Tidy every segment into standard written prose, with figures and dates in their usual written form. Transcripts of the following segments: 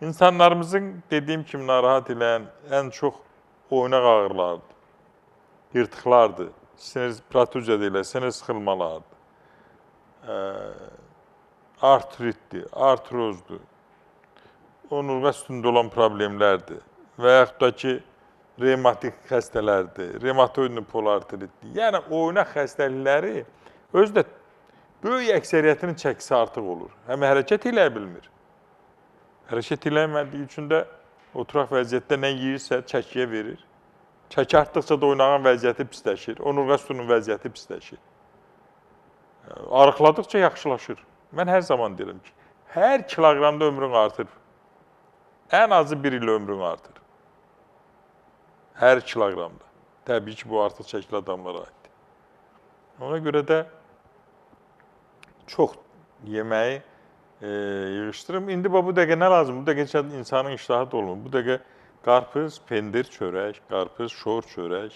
İnsanlarımızın dediyim kimi narahat edən ən çox oynaq ağrılardır, yırtıqlardır, sinir protuziya deyilə, sinir sıxılmalardır, artritdir, artrozdur, onurğa üstündə olan problemlərdir və yaxud da ki, revmatik xəstələrdir, revmatoid polartritdir. Yəni, oynaq xəstəlikləri özü də böyük əksəriyyətinin çəkisi artıq olur. Həm hərəkət eləyə bilmir. Hərəkət eləmədiyi üçün də oturaq vəziyyətdə nə yeyirsə çəkiyə verir. Çəki artdıqca da oynağın vəziyyəti pisləşir, onurğa üstünün vəziyyəti pisləşir. Arıqladıqca yaxşılaşır. Mən hər zaman deyirəm ki, hər kiloqramda ömrün artır. Ən azı 1 il ömrün artır. Hər kiloqramda. Təbii ki, bu artıq çəkili adamlara aiddir. Ona görə də çox yeməyi yığışdırım. İndi bu dəqiqə nə lazım? Bu dəqiqə insanın iştahı dolmur. Bu dəqiqə qarpız, pendir, çörək, qarpız, şor, çörək.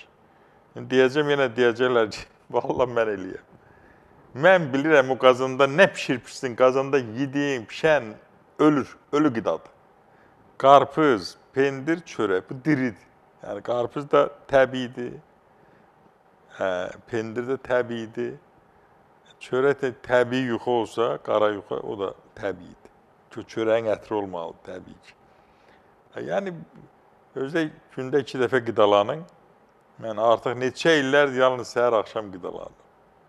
Deyəcəm, yenə deyəcəklər ki, vallahi mən eləyəm. Mən bilirəm o qazanda nə pişirmişsin, qazanda yediyin, pişən ölür, ölü qidadır. Qarpız, pendir, çörək, bu diridir. Yəni, qarpız da təbiidir, pendir də təbiidir. Çörək də təbii yuxa olsa, qara yuxa, o da təbiidir. Çörəyin ətri olmalıdır, təbii ki. Yəni, özdə gündə 2 dəfə qidalanın. Mən artıq neçə illər yalnız səhər-axşam qidalandım.